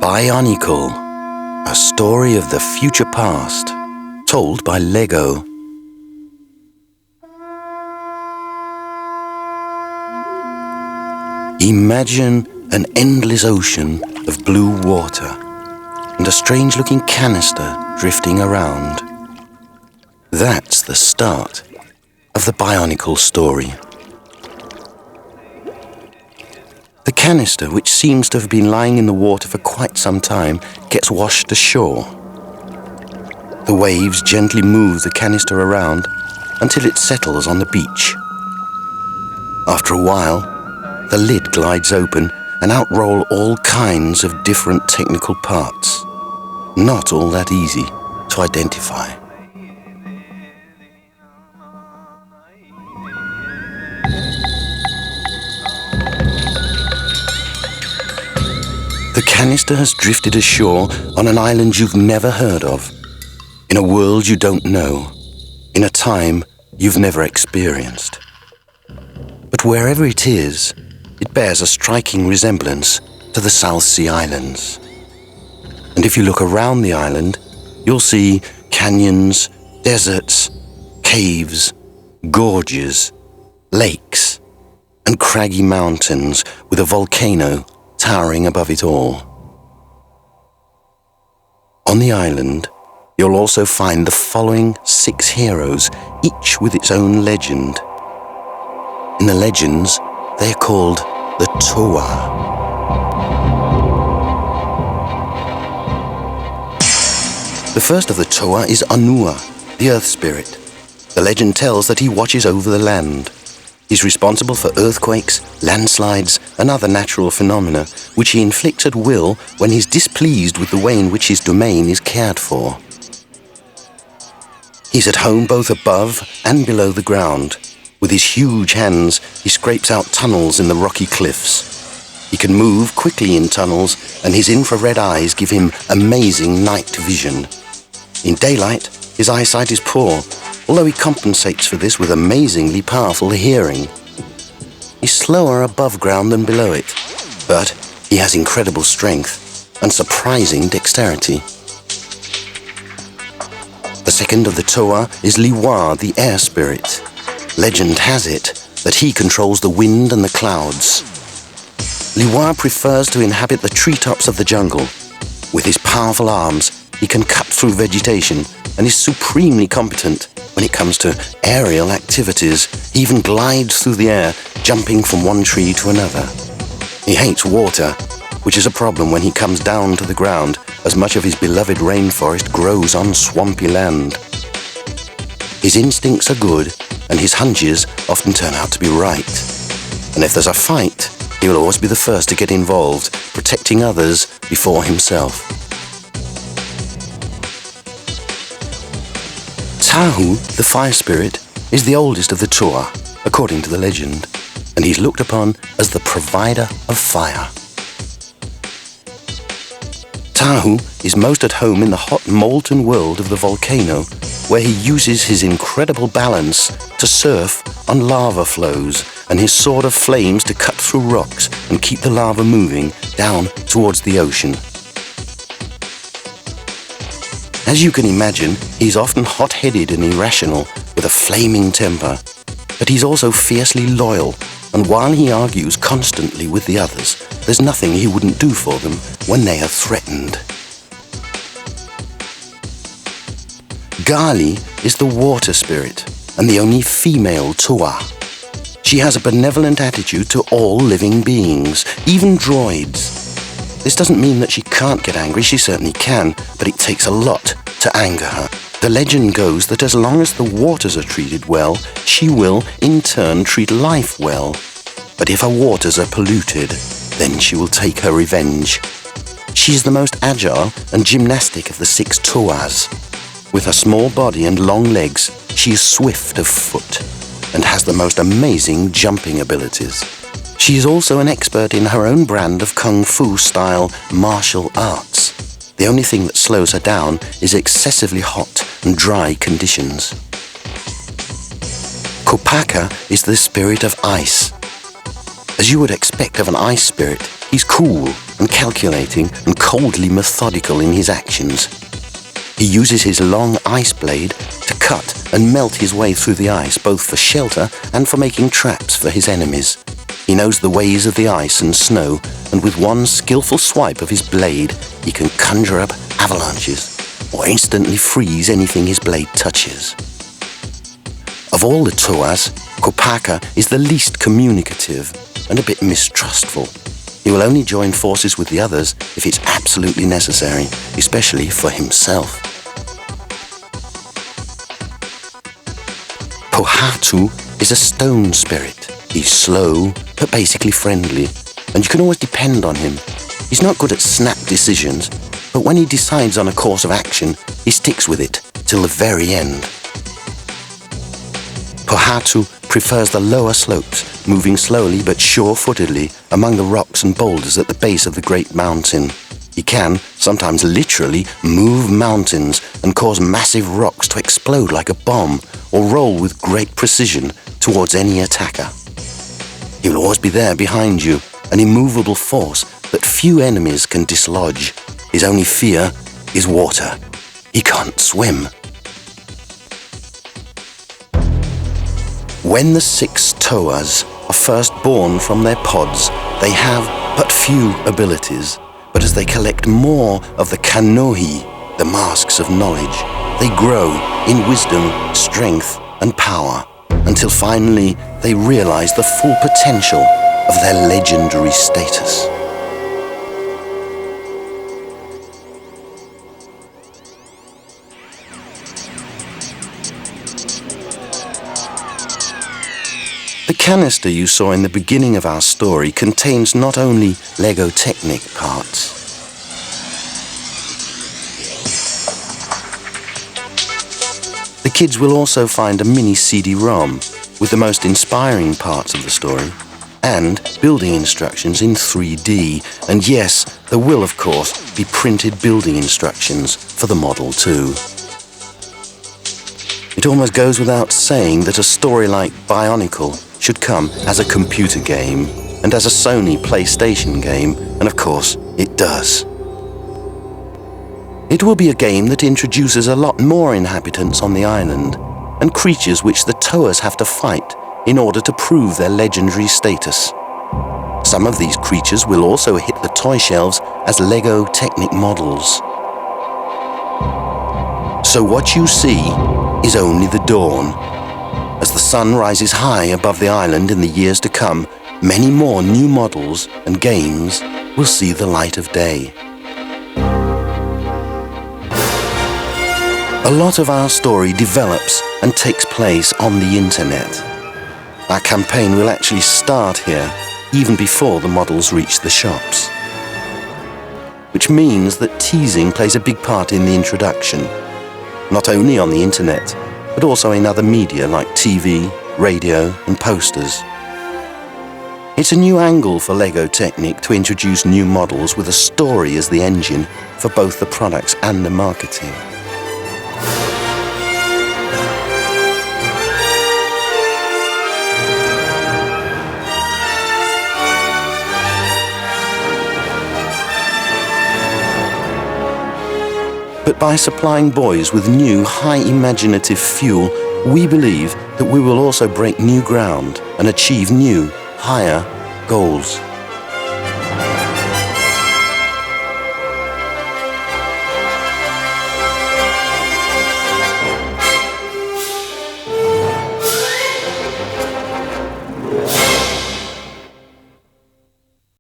Bionicle, a story of the future past, told by Lego. Imagine an endless ocean of blue water and a strange-looking canister drifting around. That's the start of the Bionicle story. The canister, which seems to have been lying in the water for quite some time, gets washed ashore. The waves gently move the canister around until it settles on the beach. After a while, the lid glides open and out roll all kinds of different technical parts, not all that easy to identify. The canister has drifted ashore on an island you've never heard of, in a world you don't know, in a time you've never experienced. But wherever it is, it bears a striking resemblance to the South Sea Islands. And if you look around the island, you'll see canyons, deserts, caves, gorges, lakes, and craggy mountains with a volcano towering above it all. On the island, you'll also find the following 6 heroes, each with its own legend. In the legends, they are called the Tahu. The first of the Tahu is Anua, the earth spirit. The legend tells that he watches over the land. He's responsible for earthquakes, landslides, and other natural phenomena, which he inflicts at will when he's displeased with the way in which his domain is cared for. He's at home both above and below the ground. With his huge hands, he scrapes out tunnels in the rocky cliffs. He can move quickly in tunnels, and his infrared eyes give him amazing night vision. In daylight, his eyesight is poor, although he compensates for this with amazingly powerful hearing. He's slower above ground than below it, but he has incredible strength and surprising dexterity. The second of the Tahu is Leir, the air spirit. Legend has it that he controls the wind and the clouds. Leir prefers to inhabit the treetops of the jungle. With his powerful arms, he can cut through vegetation and is supremely competent when it comes to aerial activities. He even glides through the air, jumping from one tree to another. He hates water, which is a problem when he comes down to the ground, as much of his beloved rainforest grows on swampy land. His instincts are good, and his hunches often turn out to be right. And if there's a fight, he will always be the first to get involved, protecting others before himself. Tahu, the fire spirit, is the oldest of the Tahu, according to the legend, and he's looked upon as the provider of fire. Tahu is most at home in the hot, molten world of the volcano, where he uses his incredible balance to surf on lava flows and his sword of flames to cut through rocks and keep the lava moving down towards the ocean. As you can imagine, he's often hot-headed and irrational with a flaming temper, but he's also fiercely loyal, and while he argues constantly with the others, there's nothing he wouldn't do for them when they are threatened. Gali is the water spirit and the only female Tahu. She has a benevolent attitude to all living beings, even droids. This doesn't mean that she can't get angry, she certainly can, but it takes a lot to anger her. The legend goes that as long as the waters are treated well, she will, in turn, treat life well. But if her waters are polluted, then she will take her revenge. She is the most agile and gymnastic of the 6 Tahus. With her small body and long legs, she is swift of foot and has the most amazing jumping abilities. She is also an expert in her own brand of Kung Fu-style martial arts. The only thing that slows her down is excessively hot and dry conditions. Kopaka is the spirit of ice. As you would expect of an ice spirit, he's cool and calculating and coldly methodical in his actions. He uses his long ice blade to cut and melt his way through the ice, both for shelter and for making traps for his enemies. He knows the ways of the ice and snow, and with one skillful swipe of his blade, he can conjure up avalanches or instantly freeze anything his blade touches. Of all the Toas, Kopaka is the least communicative and a bit mistrustful. He will only join forces with the others if it's absolutely necessary, especially for himself. Patu is a stone spirit. He's slow, but basically friendly, and you can always depend on him. He's not good at snap decisions, but when he decides on a course of action, he sticks with it till the very end. Patu prefers the lower slopes, moving slowly but sure-footedly among the rocks and boulders at the base of the great mountain. He can, sometimes literally, move mountains and cause massive rocks to explode like a bomb or roll with great precision towards any attacker. He will always be there behind you, an immovable force that few enemies can dislodge. His only fear is water. He can't swim. When the 6 Toas are first born from their pods, they have but few abilities, but as they collect more of the Kanohi, the masks of knowledge, they grow in wisdom, strength, and power, until finally they realize the full potential of their legendary status. The canister you saw in the beginning of our story contains not only Lego Technic parts. The kids will also find a mini CD-ROM with the most inspiring parts of the story and building instructions in 3D. And yes, there will of course be printed building instructions for the model too. It almost goes without saying that a story like Bionicle should come as a computer game and as a Sony PlayStation game, and of course it does. It will be a game that introduces a lot more inhabitants on the island and creatures which the Toas have to fight in order to prove their legendary status. Some of these creatures will also hit the toy shelves as Lego Technic models. So what you see is only the dawn. As the sun rises high above the island in the years to come, many more new models and games will see the light of day. A lot of our story develops and takes place on the internet. Our campaign will actually start here, even before the models reach the shops. Which means that teasing plays a big part in the introduction, not only on the internet, but also in other media like TV, radio, and posters. It's a new angle for Lego Technic to introduce new models with a story as the engine for both the products and the marketing. But by supplying boys with new, high imaginative fuel, we believe that we will also break new ground and achieve new, higher goals.